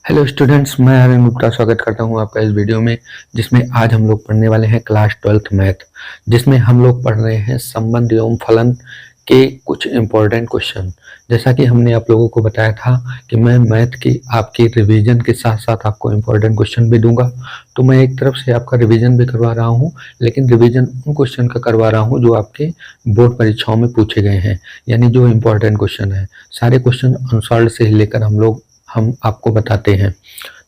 Hello students, मैं अरविंद गुप्ता स्वागत करता हूं आपका इस वीडियो में, जिसमें आज हम लोग पढ़ने वाले हैं क्लास 12th मैथ, जिसमें हम लोग पढ़ रहे हैं संबंध एवं फलन के कुछ इम्पोर्टेंट क्वेश्चन। जैसा कि हमने आप लोगों को बताया था कि मैं मैथ की आपकी रिवीजन के साथ साथ आपको इम्पोर्टेंट क्वेश्चन भी दूंगा, तो मैं एक तरफ से आपका रिवीजन भी करवा रहा हूँ, लेकिन रिवीजन उन क्वेश्चन का करवा रहा हूँ जो आपके बोर्ड परीक्षाओं में पूछे गए हैं, यानी जो इम्पोर्टेंट क्वेश्चन है। सारे क्वेश्चन अनसॉल्व से ही लेकर हम आपको बताते हैं।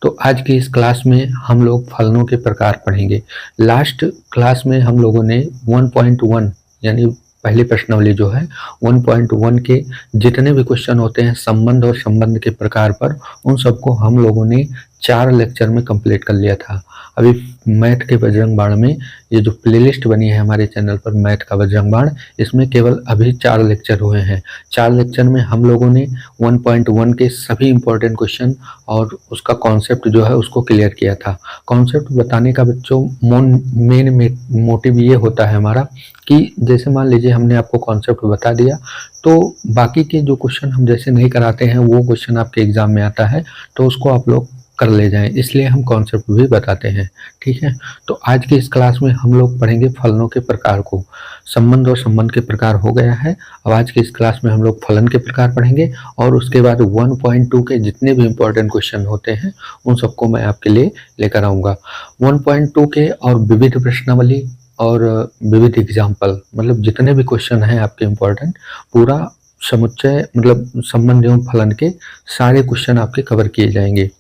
तो आज की इस क्लास में हम लोग फलनों के प्रकार पढ़ेंगे। लास्ट क्लास में हम लोगों ने 1.1 यानी पहली प्रश्नावली जो है 1.1 के जितने भी क्वेश्चन होते हैं संबंध और संबंध के प्रकार पर, उन सबको हम लोगों ने 4 लेक्चर में कंप्लीट कर लिया था। अभी मैथ के बजरंग बाण में ये जो प्लेलिस्ट बनी है हमारे चैनल पर मैथ का बजरंग बाण, इसमें केवल अभी 4 लेक्चर हुए हैं। 4 लेक्चर में हम लोगों ने 1.1 के सभी इंपॉर्टेंट क्वेश्चन और उसका कॉन्सेप्ट जो है उसको क्लियर किया था। कॉन्सेप्ट बताने का बच्चों मेन मोटिव ये होता है हमारा कि जैसे मान लीजिए हमने आपको कॉन्सेप्ट बता दिया, तो बाकी के जो क्वेश्चन हम जैसे नहीं कराते हैं वो क्वेश्चन आपके एग्जाम में आता है तो उसको आप लोग कर ले जाएं, इसलिए हम कॉन्सेप्ट भी बताते हैं। ठीक है, तो आज की इस क्लास में हम लोग पढ़ेंगे फलनों के प्रकार को। संबंध और संबंध के प्रकार हो गया है, अब आज की इस क्लास में हम लोग फलन के प्रकार पढ़ेंगे और उसके बाद 1.2 के जितने भी इंपॉर्टेंट क्वेश्चन होते हैं उन सबको मैं आपके लिए लेकर आऊँगा। 1.2 के और विविध प्रश्नावली और विविध एग्जाम्पल, मतलब जितने भी क्वेश्चन हैं आपके इम्पोर्टेंट, पूरा समुच्चय मतलब संबंध एवं फलन के सारे क्वेश्चन आपके कवर किए जाएंगे।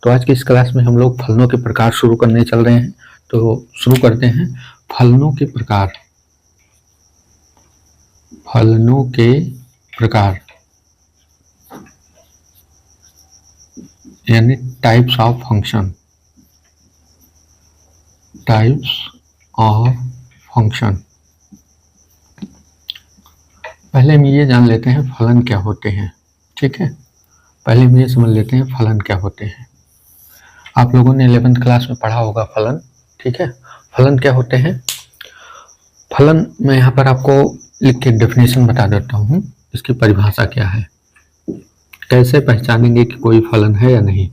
तो आज की इस क्लास में हम लोग फलनों के प्रकार शुरू करने चल रहे हैं, तो शुरू करते हैं। फलनों के प्रकार, फलनों के प्रकार यानी types of function, types of function. पहले हम ये जान लेते हैं फलन क्या होते हैं। ठीक है, पहले हम ये समझ लेते हैं फलन क्या होते हैं। आप लोगों ने 11th क्लास में पढ़ा होगा फलन। ठीक है, फलन क्या होते हैं। फलन मैं यहाँ पर आपको लिख के डेफिनेशन बता देता हूँ, इसकी परिभाषा क्या है, कैसे पहचानेंगे कि कोई फलन है या नहीं।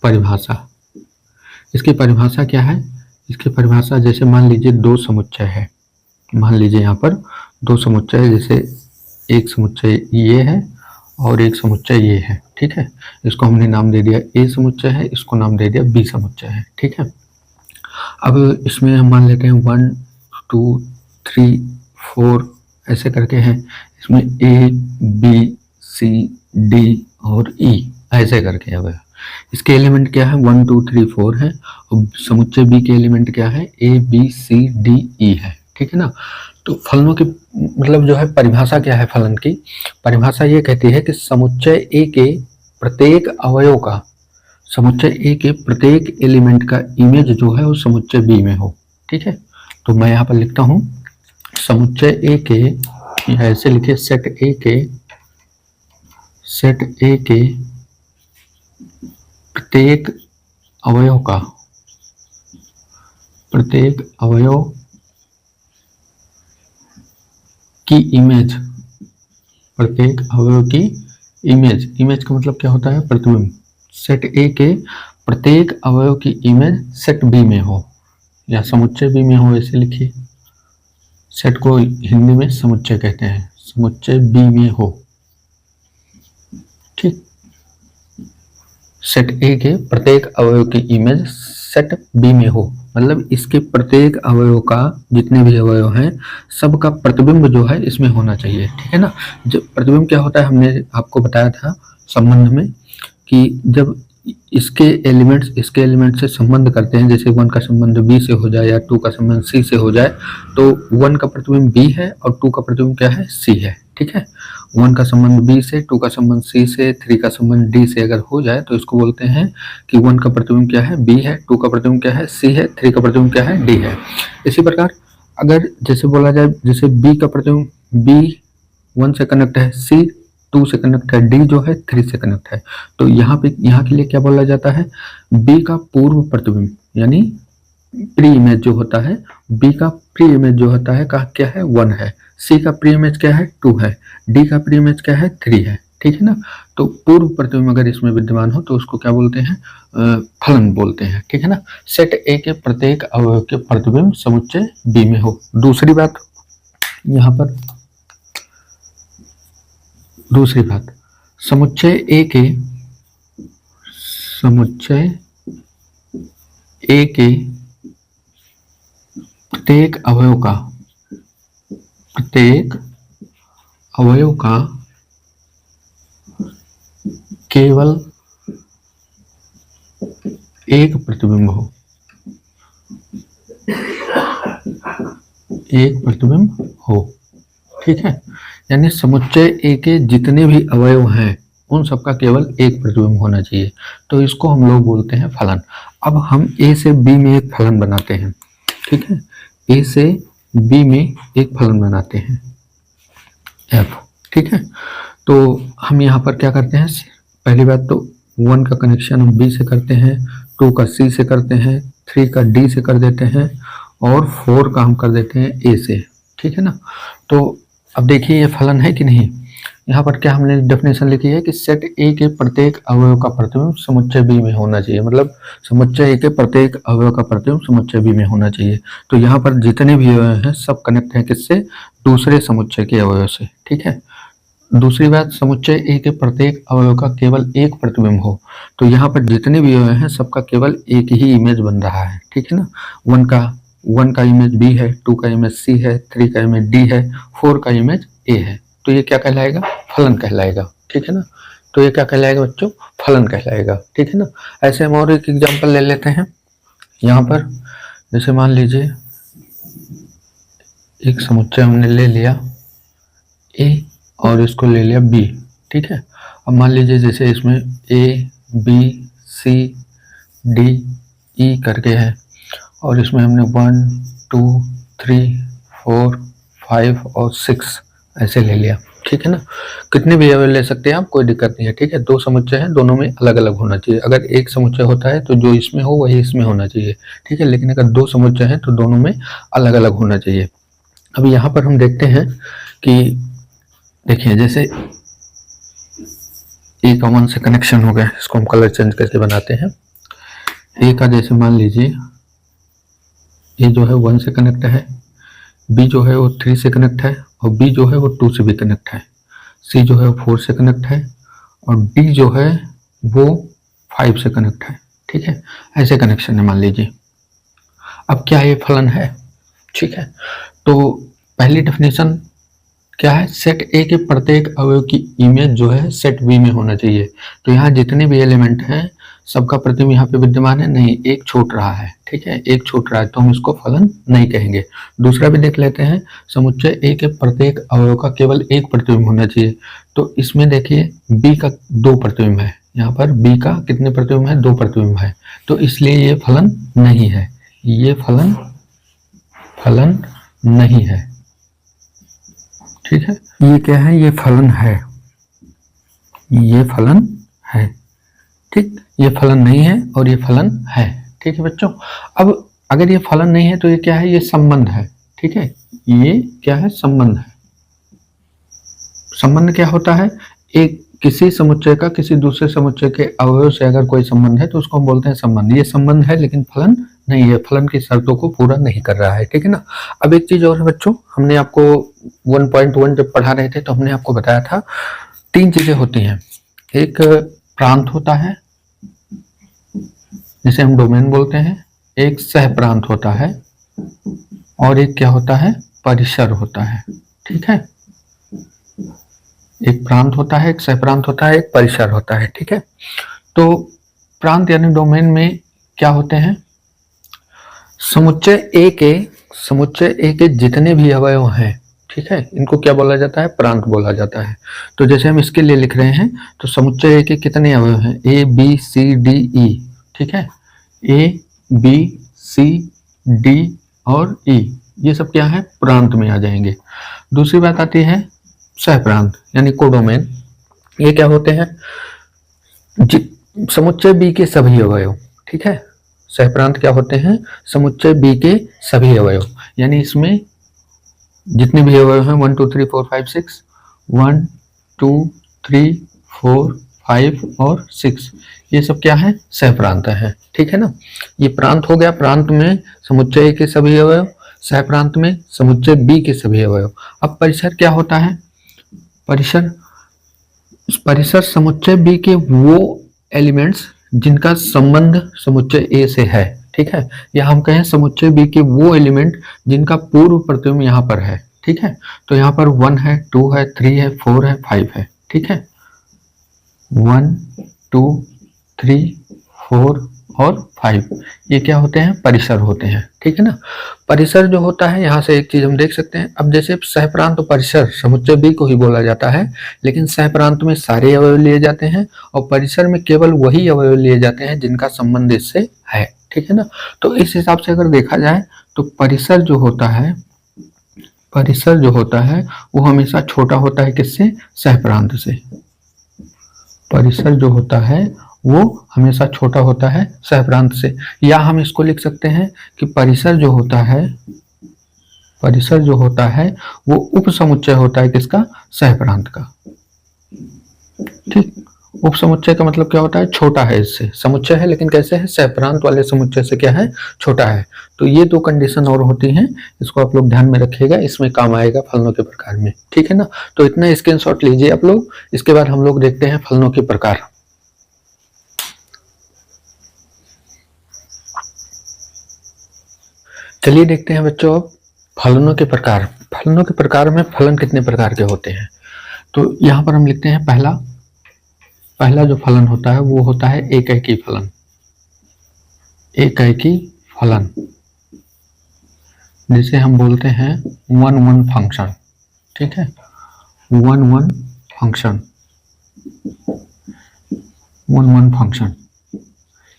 परिभाषा, इसकी परिभाषा क्या है। इसकी परिभाषा जैसे मान लीजिए दो समुच्चय है, मान लीजिए यहाँ पर दो समुच्चय है, जैसे एक समुच्चय ये है और एक समुच्चय ये है। ठीक है, इसको हमने नाम दे दिया ए समुच्चय है, इसको नाम दे दिया बी समुच्चय है। ठीक है, अब इसमें हम मान लेते हैं 1 2 3 4 ऐसे करके हैं, इसमें ए बी सी डी और ई ऐसे करके। अब इसके एलिमेंट क्या है, 1 2 3 4 है, और समुच्चय बी के एलिमेंट क्या है, A B C D E है। ठीक है ना। तो फलनों की मतलब जो है परिभाषा क्या है फलन की। परिभाषा ये कहती है कि समुच्चय ए के प्रत्येक अवयव का, समुच्चय ए के प्रत्येक एलिमेंट का इमेज जो है वो समुच्चय बी में हो। ठीक है, तो मैं यहाँ पर लिखता हूँ समुच्चय ए के, ऐसे लिखिए सेट ए के प्रत्येक अवयव का, प्रत्येक अवयव की इमेज, प्रत्येक अवयव की इमेज, इमेज का मतलब क्या होता है, प्रतिबिंब। सेट ए के प्रत्येक अवयव की इमेज सेट बी में हो या समुच्चय बी में हो, ऐसे लिखिए। सेट को हिंदी में समुच्चय कहते हैं, समुच्चय बी में हो। ठीक, सेट ए के प्रत्येक अवयव की इमेज सेट बी में हो, मतलब इसके प्रत्येक अवयव का, जितने भी अवयव हैं सबका प्रतिबिंब जो है इसमें होना चाहिए। ठीक है ना। जब प्रतिबिंब क्या होता है, हमने आपको बताया था संबंध में कि जब इसके एलिमेंट से संबंध करते हैं, जैसे 1 का संबंध बी से हो जाए या 2 का संबंध सी से हो जाए, तो 1 का प्रतिबिंब बी है और 2 का प्रतिबिंब क्या है, सी है। ठीक है, 1 का संबंध बी से, 2 का संबंध सी से, 3 का संबंध डी से अगर हो जाए तो इसको बोलते हैं कि 1 का प्रतिबिंब क्या है, बी है, 2 का प्रतिबिंब क्या है, सी है, 3 का प्रतिबिंब क्या है, डी है। इसी प्रकार अगर जैसे बोला जाए, जैसे बी का प्रतिबिंब बी 1 से कनेक्ट है, सी 2 से कनेक्ट है, डी जो है 3 से कनेक्ट है, तो यहाँ के लिए क्या बोला जाता है, बी का पूर्व प्रतिबिंब यानी प्री इमेज जो होता है, बी का प्री इमेज जो होता है क्या है, 1 है, सी का प्री इमेज क्या है, 2 है, डी का प्री इमेज क्या है, 3 है। ठीक है ना। तो पूर्व प्रतिबिंब अगर इसमें विद्यमान हो तो उसको क्या बोलते हैं, फलन बोलते हैं, ठीक है ना। सेट ए के प्रत्येक अवयव के प्रतिबिंब समुच्चय बी में हो। दूसरी बात यहाँ पर, दूसरी बात, समुच्चय ए के प्रत्येक अवयव का केवल एक प्रतिबिंब हो, ठीक है। यानी समुच्चय ए के जितने भी अवयव हैं उन सबका केवल एक प्रतिबिंब होना चाहिए, तो इसको हम लोग बोलते हैं फलन। अब हम ए से बी में एक फलन बनाते हैं, ठीक है। ए से बी में एक फलन बनाते हैं एफ, ठीक है। तो हम यहाँ पर क्या करते हैं, पहली बात तो 1 का कनेक्शन हम बी से करते हैं, 2 का सी से करते हैं, 3 का डी से कर देते हैं और 4 का हम कर देते हैं ए से, ठीक है ना। तो अब देखिए ये फलन है कि नहीं। यहाँ पर क्या हमने डेफिनेशन लिखी है कि सेट ए के प्रत्येक अवयव का प्रतिबिंब समुच्चय बी में होना चाहिए, मतलब समुच्चय ए के प्रत्येक अवयव का प्रतिबिंब समुच्चय बी में होना चाहिए। तो यहाँ पर जितने भी अवयव हैं सब कनेक्ट हैं किससे, दूसरे समुच्चय के अवयव से, ठीक है। दूसरी बात, समुच्चय ए के प्रत्येक अवयव का केवल एक प्रतिबिंब हो, तो यहाँ पर जितने भी अवयव हैं सबका केवल एक ही इमेज बन रहा है, ठीक है ना। 1 का इमेज बी है, 2 का इमेज सी है, 3 का इमेज डी है, 4 का इमेज ए है, तो ये क्या कहलाएगा, फलन कहलाएगा, ठीक है ना। तो ये क्या कहलाएगा बच्चों, फलन कहलाएगा, ठीक है ना। ऐसे हम और एक एग्जांपल ले लेते हैं। यहाँ पर जैसे मान लीजिए एक समुच्चय हमने ले लिया ए और इसको ले लिया बी, ठीक है। अब मान लीजिए जैसे इसमें A B C D E करके है और इसमें हमने 1 2 3 4 5 और 6 ऐसे ले लिया, ठीक है ना। कितने भी अवयव ले सकते हैं आप, कोई दिक्कत नहीं है, ठीक है। 2 समुच्चय हैं, दोनों में अलग अलग होना चाहिए। अगर एक समुच्चय होता है तो जो इसमें हो वही इसमें होना चाहिए, ठीक है। लेकिन अगर 2 समुच्चय हैं तो दोनों में अलग अलग होना चाहिए। अब यहाँ पर हम देखते हैं कि देखिए जैसे ए का 1 से कनेक्शन हो गया, इसको हम कलर चेंज करके बनाते हैं। ए का जैसे मान लीजिए ए जो है 1 से कनेक्ट है, बी जो है वो 3 से कनेक्ट है और बी जो है वो 2 से भी कनेक्ट है, सी जो है वो 4 से कनेक्ट है और डी जो है वो 5 से कनेक्ट है, ठीक है। ऐसे कनेक्शन है मान लीजिए। अब क्या ये फलन है, ठीक है। तो पहली डेफिनेशन क्या है, सेट ए के प्रत्येक अवयव की इमेज जो है सेट बी में होना चाहिए। तो यहाँ जितने भी एलिमेंट हैं सबका प्रतिबिंब यहाँ पे विद्यमान है, नहीं एक छूट रहा है, ठीक है, एक छूट रहा है तो हम इसको फलन नहीं कहेंगे। दूसरा भी देख लेते हैं, समुच्चय ए के प्रत्येक अवयव का केवल एक प्रतिबिंब होना चाहिए। तो इसमें देखिए बी का 2 प्रतिबिंब है, यहाँ पर बी का कितने प्रतिबिंब है, 2 प्रतिबिंब है, तो इसलिए ये फलन नहीं है, ये फलन नहीं है, ठीक है। ये क्या है, ये फलन है, ये फलन है, ठीक। ये फलन नहीं है और ये फलन है, ठीक है बच्चों। अब अगर ये फलन नहीं है तो ये क्या है, ये संबंध है, ठीक है। ये क्या है, संबंध है। संबंध क्या होता है, एक किसी समुच्चय का किसी दूसरे समुच्चय के अवयव से अगर कोई संबंध है तो उसको हम बोलते हैं संबंध। ये संबंध है लेकिन फलन नहीं है, फलन की शर्तों को पूरा नहीं कर रहा है, ठीक है ना। अब एक चीज और है बच्चों, हमने आपको 1.1 जब पढ़ा रहे थे तो हमने आपको बताया था 3 चीजें होती हैं। एक प्रांत होता है जिसे हम डोमेन बोलते हैं, एक सह प्रांत होता है और एक क्या होता है, परिसर होता है, ठीक है। एक प्रांत होता है, एक सह प्रांत होता है, एक परिसर होता है, ठीक है। तो प्रांत यानी डोमेन में क्या होते हैं, समुच्चय ए के जितने भी अवयव हैं, ठीक है, इनको क्या बोला जाता है, प्रांत बोला जाता है। तो जैसे हम इसके लिए लिख रहे हैं तो समुच्चय ए के कितने अवयव हैं, A B C D E, ठीक है। ए बी सी डी और ई, ये सब क्या है, प्रांत में आ जाएंगे। दूसरी बात आती है सह प्रांत यानी कोडोमेन। ये क्या होते हैं, समुच्चय बी के सभी अवयव, ठीक है। सह प्रांत क्या होते हैं, समुच्चय बी के सभी अवयव, यानी इसमें जितने भी अवयव हैं 1 2 3 4 5 6, 1 2 3 4, 5 और 6, ये सब क्या है? सहप्रांत है। ठीक है ना, ये प्रांत हो गया। प्रांत में समुच्चय A के सभी अवयव, सहप्रांत में समुच्चय B के सभी अवयव। अब परिसर क्या होता है? परिसर समुच्चय B के वो एलिमेंट्स जिनका संबंध समुच्चय A से है। ठीक है, या हम कहें समुच्चय B के वो एलिमेंट जिनका पूर्व प्रतिबिंब यहाँ पर है। ठीक है, तो यहाँ पर 1 है, 2 है, 3 है, 4 है, 5 है। ठीक है, 1, 2, 3, 4 और 5, ये क्या होते हैं? परिसर होते हैं। ठीक है ना, परिसर जो होता है, यहाँ से एक चीज हम देख सकते हैं। अब जैसे सहप्रांत परिसर समुच्चय B को ही बोला जाता है, लेकिन सहप्रांत में सारे अवयव लिए जाते हैं और परिसर में केवल वही अवयव लिए जाते हैं जिनका संबंध इससे है। ठीक है ना, तो इस हिसाब से अगर देखा जाए तो परिसर जो होता है, परिसर जो होता है वो हमेशा छोटा होता है किससे? सहप्रांत से। परिसर जो होता है वो हमेशा छोटा होता है सहप्रांत से। या हम इसको लिख सकते हैं कि परिसर जो होता है, परिसर जो होता है वो उप समुच्चय होता है किसका? सहप्रांत का। ठीक, उप समुच्चय का मतलब क्या होता है? छोटा है इससे। समुच्चय है लेकिन कैसे है? सहप्रांत वाले समुच्चय से क्या है? छोटा है। तो ये दो कंडीशन और होती हैं, इसको आप लोग ध्यान में रखिएगा, इसमें काम आएगा फलनों के प्रकार में। ठीक है ना, तो इतना स्क्रीनशॉट लीजिए आप लोग। इसके बाद हम लोग देखते हैं फलनों के प्रकार। चलिए देखते हैं बच्चों अब फलनों के प्रकार। फलनों के प्रकार में फलन कितने प्रकार के होते हैं? तो यहाँ पर हम लिखते हैं पहला जो फलन होता है वो होता है एकैकी फलन। एकैकी फलन जिसे हम बोलते हैं 1-1 फंक्शन। ठीक है, 1-1 फंक्शन, 1-1 फंक्शन।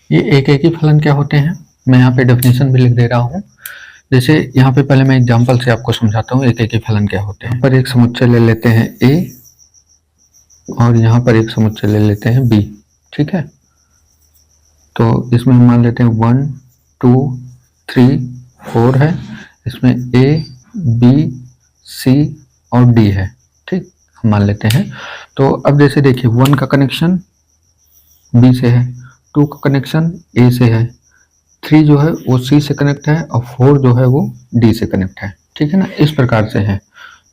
ये एकैकी फलन क्या होते हैं? मैं यहाँ पे डेफिनेशन भी लिख दे रहा हूँ। जैसे यहाँ पे पहले मैं एग्जांपल से आपको समझाता हूँ एकैकी फलन क्या होते हैं। पर एक समुच्चय ले लेते हैं A और यहाँ पर एक समुच्चय ले लेते हैं B। ठीक है, तो इसमें हम मान लेते हैं 1, 2, 3, 4 है। इसमें A, B, C और D है। ठीक, हम मान लेते हैं। तो अब जैसे देखिए 1 का कनेक्शन B से है, 2 का कनेक्शन A से है, 3 जो है वो C से कनेक्ट है और 4 जो है वो D से कनेक्ट है। ठीक है ना, इस प्रकार से है।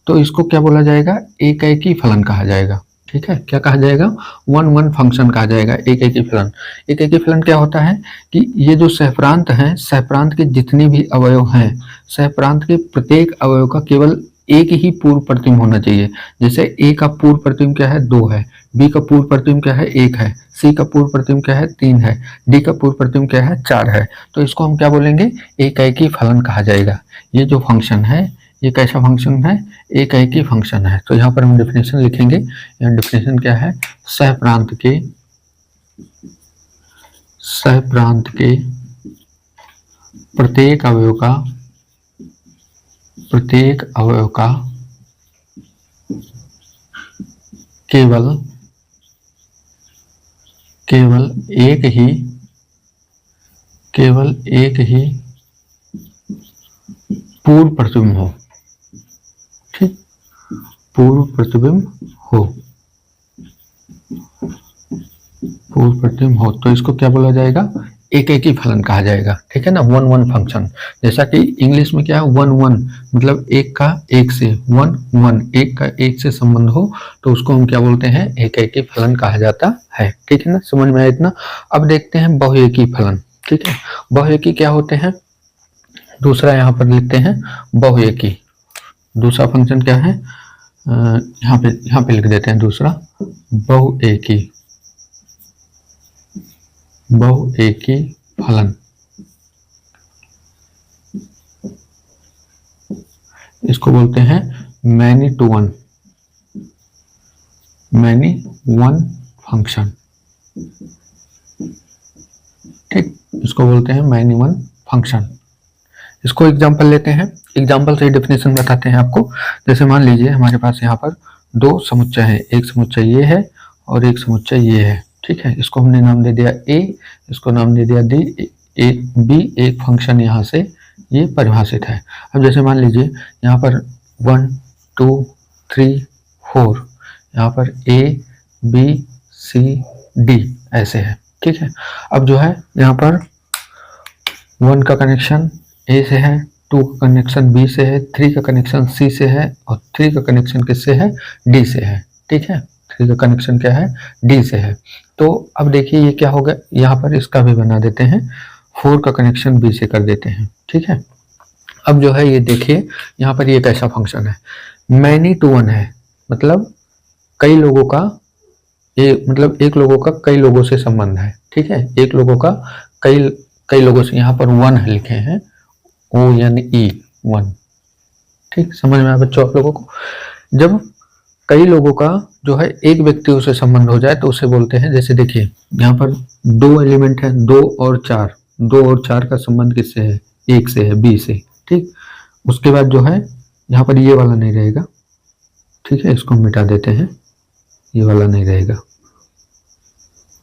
तो इसको क्या बोला जाएगा? एकैकी फलन कहा जाएगा। ठीक है, क्या कहा जाएगा? 1-1 फंक्शन कहा जाएगा, एकैकी फलन। एकैकी फलन क्या होता है कि ये जो सहप्रांत हैं, सहप्रांत के जितने भी अवयव हैं, सहप्रांत के प्रत्येक अवयव का केवल एक ही पूर्व प्रतिबिंब होना चाहिए। जैसे A का पूर्व प्रतिबिंब क्या है? 2 है, B का पूर्व प्रतिबिंब क्या है? 1 है, C का पूर्व प्रतिबिंब क्या है? 3 है, D का पूर्व प्रतिबिंब क्या है? 4 है। तो इसको हम क्या बोलेंगे? एकैकी फलन कहा जाएगा। ये जो फंक्शन है ये कैसा फंक्शन है? एकैकी फंक्शन है। तो यहाँ पर हम डेफिनेशन लिखेंगे। यहाँ डेफिनेशन क्या है? सहप्रांत के प्रत्येक अवयव का केवल एक ही पूर्व प्रतिबिंब हो। ठीक, पूर्व प्रतिबिंब हो तो इसको क्या बोला जाएगा? एकैकी फलन कहा जाएगा। ठीक है ना, 1-1 फंक्शन। जैसा कि इंग्लिश में क्या है? 1-1 मतलब एक का एक से, 1-1 एक का एक से संबंध हो तो उसको हम क्या बोलते हैं? एकैकी फलन कहा जाता है। ठीक है ना, समझ में आया इतना? अब देखते हैं बहुएकी फलन। ठीक है, बहुएकी क्या होते हैं? दूसरा यहाँ पर लिखते हैं बहुएकी। दूसरा फंक्शन क्या है? यहाँ पे लिख देते हैं दूसरा बहुएकी फलन। इसको बोलते हैं मैनी वन फंक्शन। ठीक, इसको बोलते हैं मैनी वन फंक्शन। इसको एग्जांपल लेते हैं, एग्जांपल से डेफिनेशन बताते हैं आपको। जैसे मान लीजिए हमारे पास यहाँ पर 2 समुच्चय है, एक समुच्चय ये है और एक समुच्चय ये है। ठीक है, इसको हमने नाम दे दिया A, इसको नाम दे दिया B। एक फंक्शन यहाँ से ये परिभाषित है। अब जैसे मान लीजिए यहाँ पर 1, 2, 3, 4, यहाँ पर A, B, सी डी ऐसे है, ठीक है। अब जो है यहाँ पर 1 का कनेक्शन ए से है, 2 का कनेक्शन बी से है, 3 का कनेक्शन सी से है और 3 का कनेक्शन किससे है, डी से है, ठीक है। 3 का कनेक्शन क्या है, डी से है। तो अब देखिए ये क्या हो गया, यहाँ पर इसका भी बना देते हैं, 4 का कनेक्शन बी से कर देते हैं, ठीक है। अब जो है ये देखिए यहाँ पर ये कैसा फंक्शन है, मैनी टू वन है, मतलब कई लोगों का, ये मतलब एक लोगों का कई लोगों से संबंध है, ठीक है। एक लोगों का कई लोगों से, यहाँ पर वन लिखे हैं, ओ यानी ई, वन, ठीक, समझ में आया बच्चों आप लोगों को। जब कई लोगों का जो है एक व्यक्तियों से संबंध हो जाए तो उसे बोलते हैं, जैसे देखिए यहाँ पर 2 एलिमेंट है, 2 और 4, 2 और 4 का संबंध किससे है, एक से है, बी से, ठीक। उसके बाद जो है यहाँ पर ये वाला नहीं रहेगा, ठीक है, इसको मिटा देते हैं, ये वाला नहीं रहेगा,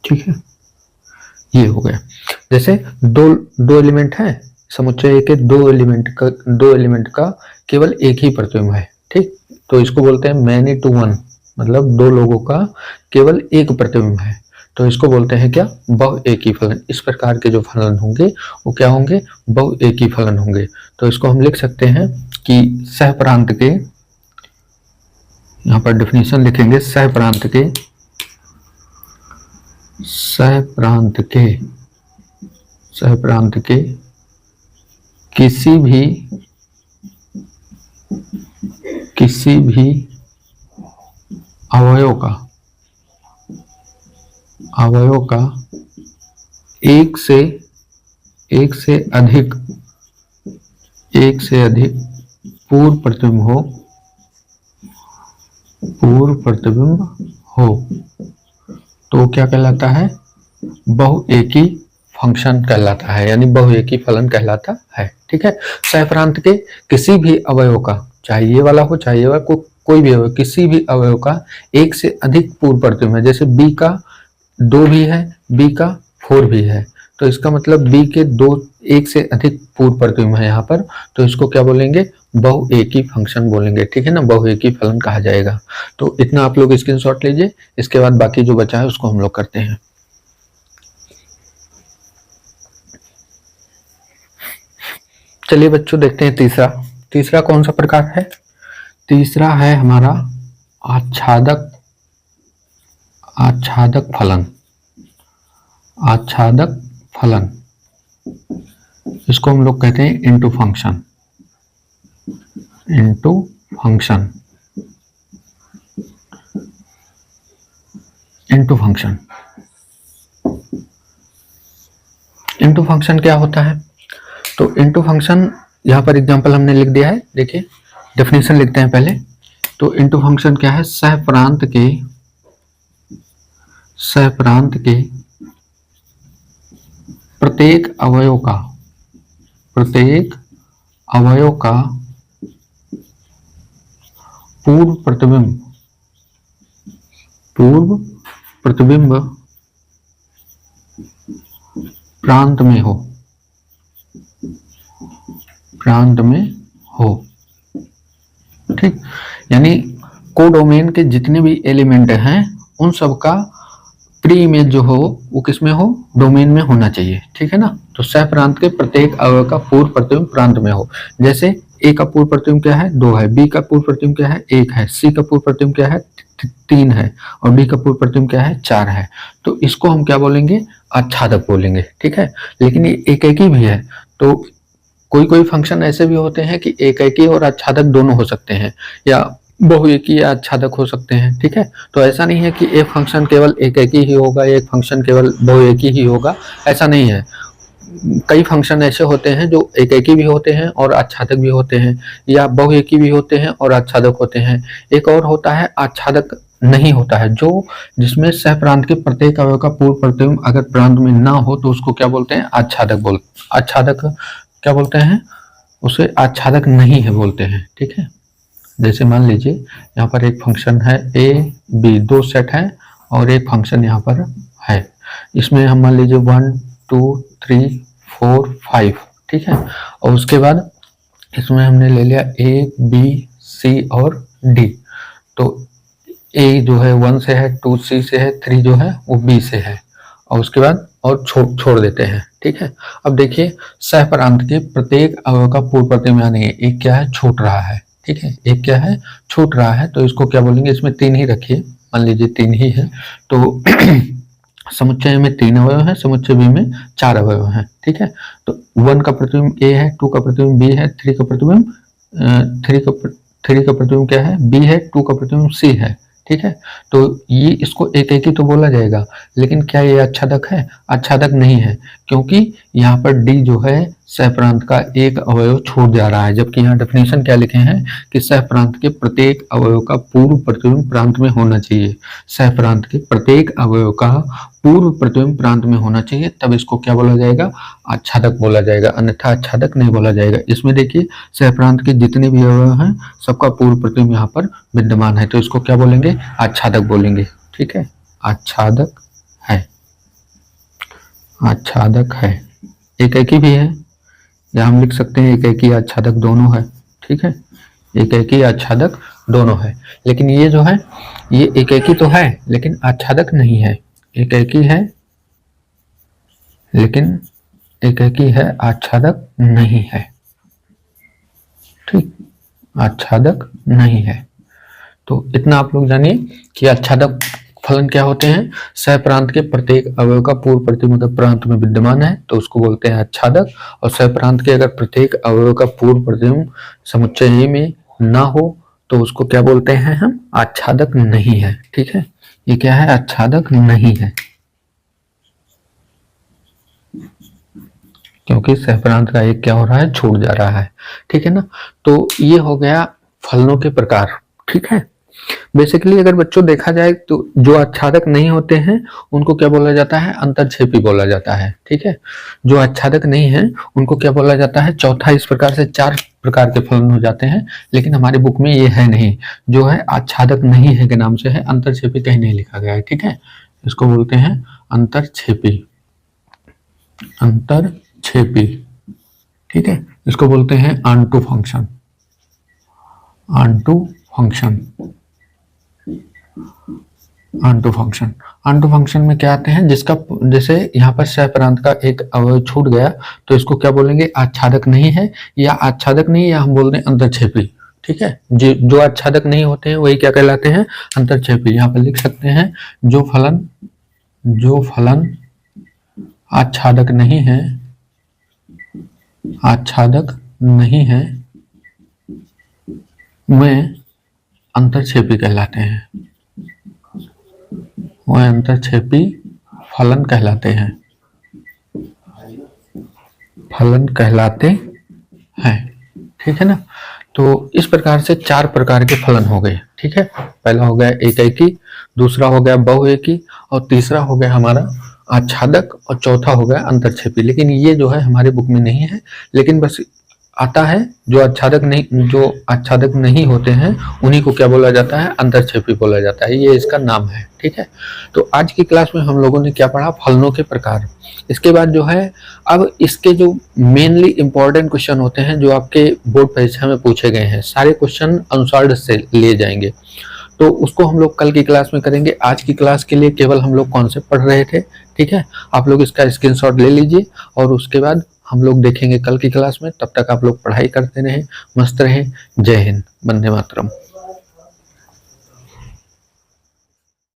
ठीक है। ये हो गया, जैसे दो एलिमेंट है, समुच्चय के 2 एलिमेंट का केवल एक ही प्रतिबिंब है, ठीक। तो इसको बोलते हैं मैनी टू वन, मतलब 2 लोगों का केवल एक प्रतिबिंब है, तो इसको बोलते हैं क्या, बहुएकी फलन। इस प्रकार के जो फलन होंगे वो क्या होंगे, बहुएकी फलन होंगे। तो इसको हम लिख सकते हैं कि सहप्रांत के, यहाँ पर डेफिनेशन लिखेंगे, सहप्रांत के किसी भी अवयव का एक से अधिक पूर्व प्रतिबिंब हो तो क्या कहलाता है, बहुएकी फंक्शन कहलाता है, यानी बहुएकी फलन कहलाता है, ठीक है। सहप्रांत के किसी भी अवयव का, चाहे ये वाला हो चाहे ये वाला, कोई भी अवयव, किसी भी अवयव का एक से अधिक पूर्व प्रतिबिंब है, जैसे बी का 2 भी है, बी का 4 भी है, तो इसका मतलब बी के 2 एक से अधिक पूर्व प्रतिबिंब है यहाँ पर, तो इसको क्या बोलेंगे, बहुएकी फंक्शन बोलेंगे, ठीक है ना, बहुएकी फलन कहा जाएगा। तो इतना आप लोग स्क्रीनशॉट लीजिए, इसके बाद बाकी जो बचा है उसको हम लोग करते हैं। चलिए बच्चों देखते हैं तीसरा कौन सा प्रकार है, तीसरा है हमारा आच्छादक फलन, इसको हम लोग कहते हैं इनटू फंक्शन। इनटू फंक्शन क्या होता है, तो इनटू फंक्शन यहाँ पर एग्जांपल हमने लिख दिया है, देखिए डेफिनेशन लिखते हैं पहले। तो इनटू फंक्शन क्या है, सहप्रांत के प्रत्येक अवयव का पूर्व प्रतिबिंब प्रांत में हो, ठीक। यानी कोडोमेन के जितने भी एलिमेंट हैं उन सब का प्री इमेज जो हो वो किसमें हो, डोमेन में होना चाहिए, ठीक है ना। तो सहप्रांत के प्रत्येक अवयव का पूर्व प्रतिबिंब प्रांत में हो, जैसे ए का पूर्व प्रतिबिंब क्या है, 2 है, बी का पूर्व प्रतिबिंब क्या है, 1 है, सी का पूर्व प्रतिबिंब क्या है, 3 है, और डी का पूर्व प्रतिबिंब क्या है, 4 है। तो इसको हम क्या बोलेंगे, आच्छादक बोलेंगे, ठीक है। लेकिन ये एकैकी भी है, तो कोई फंक्शन ऐसे भी होते हैं कि एकैकी और आच्छादक दोनों हो सकते हैं, या बहुएकी या आच्छादक हो सकते हैं, ठीक है। तो ऐसा नहीं है कि एक फंक्शन केवल एकैकी ही होगा, एक फंक्शन केवल बहुएकी ही होगा, ऐसा नहीं है। कई फंक्शन ऐसे होते हैं जो एकैकी भी होते हैं और आच्छादक भी होते हैं, या बहुएकी भी होते हैं और आच्छादक होते हैं। एक और होता है आच्छादक नहीं होता है, जो जिसमें सहप्रांत के प्रत्येक अवयव का पूर्व प्रतिबिंब अगर प्रांत में ना हो तो उसको क्या बोलते हैं, आच्छादक क्या बोलते हैं, उसे आच्छादक नहीं है बोलते हैं, ठीक है। जैसे मान लीजिए यहाँ पर एक फंक्शन है ए बी, 2 सेट है और एक फंक्शन यहाँ पर है, इसमें हम मान लीजिए 1 2 3 4 5, ठीक है। और उसके बाद इसमें हमने ले लिया ए बी सी और डी, तो ए जो है 1 से है, 2 सी से है, 3 जो है वो बी से है, और उसके बाद और छोड़ देते हैं। ठीक है, अब देखिए सह प्रांत के प्रत्येक अवयव का पूर्व प्रतिबिंब नहीं है, एक क्या है छूट रहा है। ठीक है, एक क्या है छूट रहा है, तो इसको क्या बोलेंगे, इसमें 3 ही रखिए, मान लीजिए 3 ही है, तो समुच्चय में 3 अवयव है, समुच्चय बी में 4 अवयव हैं। ठीक है, तो 1 का प्रतिबिंब ए है, 2 का प्रतिबिंब बी है, 3 का प्रतिबिंब 3 का प्रतिबिंब क्या है बी है, 2 का प्रतिबिंब सी है। ठीक है, तो ये इसको एक एक ही तो बोला जाएगा, लेकिन क्या ये आच्छादक है? आच्छादक नहीं है, क्योंकि यहाँ पर डी जो है सह प्रांत का एक अवयव छूट जा रहा है, जबकि यहाँ डेफिनेशन क्या लिखे हैं कि सह प्रांत के प्रत्येक अवयव का पूर्व प्रतिबिंब प्रांत में होना चाहिए। सह प्रांत के प्रत्येक अवयव का पूर्व प्रतिबिंब प्रांत में होना चाहिए, तब इसको क्या बोला जाएगा? आच्छादक बोला जाएगा, अन्यथा आच्छादक नहीं बोला जाएगा। इसमें देखिए सह प्रांत के जितने भी अवयव हैं सबका पूर्व प्रतिबिंब यहाँ पर विद्यमान है, तो इसको क्या बोलेंगे? आच्छादक बोलेंगे। ठीक है, आच्छादक है, आच्छादक है। एकाकी भी है, या हम लिख सकते हैं एकाकी आच्छादक दोनों है। ठीक है, एकाकी आच्छादक दोनों है, लेकिन ये जो है ये एकाकी तो है लेकिन आच्छादक नहीं है। एकाकी है लेकिन एकाकी है, आच्छादक नहीं है। ठीक, आच्छादक नहीं है। तो इतना आप लोग जानिए कि आच्छादक फलन क्या होते हैं। सह प्रांत के प्रत्येक अवयव का पूर्व प्रतिबिंब प्रांत में विद्यमान है तो उसको बोलते हैं आच्छादक, और सह प्रांत के अगर प्रत्येक अवयव का पूर्व प्रतिबिंब समुच्चय में ना हो तो उसको क्या बोलते हैं हम? आच्छादक नहीं है। ठीक है, ये क्या है? आच्छादक नहीं है, क्योंकि सह प्रांत का एक क्या हो रहा है? छूट जा रहा है। ठीक है ना, तो ये हो गया फलनों के प्रकार। ठीक है, बेसिकली अगर बच्चों देखा जाए तो जो आच्छादक नहीं होते हैं उनको क्या बोला जाता है? अंतरछेपी बोला जाता है। ठीक है, जो आच्छादक नहीं है उनको क्या बोला जाता है? चौथा। इस प्रकार से 4 प्रकार के फलन हो जाते हैं, लेकिन हमारी बुक में ये है नहीं, जो है आच्छादक नहीं है के नाम से है, अंतरछेपी कहीं नहीं लिखा गया है। ठीक है, इसको बोलते हैं अंतरछेपी, अंतरछेपी। ठीक है, इसको बोलते हैं onto function, onto function, onto function. Onto function में क्या आते हैं? जिसका जैसे यहाँ पर सह प्रांत का एक अवयव छूट गया तो इसको क्या बोलेंगे? आच्छादक नहीं है, या आच्छादक नहीं, या हम बोल रहे हैं अंतरछेपी। ठीक है, जो आच्छादक नहीं होते हैं वही क्या कहलाते हैं? अंतरछेपी। यहाँ पर लिख सकते हैं जो फलन आच्छादक नहीं है, आच्छादक नहीं है वे अंतरछेपी कहलाते हैं, वह अंतरछेपी फलन कहलाते हैं, फलन कहलाते हैं। ठीक है ना, तो इस प्रकार से 4 प्रकार के फलन हो गए। ठीक है, पहला हो गया एकाकी, दूसरा हो गया बहुएकी, और तीसरा हो गया हमारा आच्छादक, और चौथा हो गया अंतरछेपी। लेकिन ये जो है हमारे बुक में नहीं है, लेकिन बस आता है जो आच्छादक नहीं होते हैं उन्हीं को क्या बोला जाता है? अंतरछेपी बोला जाता है, ये इसका नाम है। ठीक है, तो आज की क्लास में हम लोगों ने क्या पढ़ा? फलनों के प्रकार। इसके बाद जो है अब इसके जो मेनली इंपॉर्टेंट क्वेश्चन होते हैं जो आपके बोर्ड परीक्षा में पूछे गए हैं, सारे क्वेश्चन अनुसार से लिए जाएंगे, तो उसको हम लोग कल की क्लास में करेंगे। आज की क्लास के लिए केवल हम लोग कॉन्सेप्ट पढ़ रहे थे। ठीक है, आप लोग इसका स्क्रीनशॉट ले लीजिए, और उसके बाद हम लोग देखेंगे कल की क्लास में। तब तक आप लोग पढ़ाई करते रहें, मस्त रहें। जय हिंद, वंदे मातरम।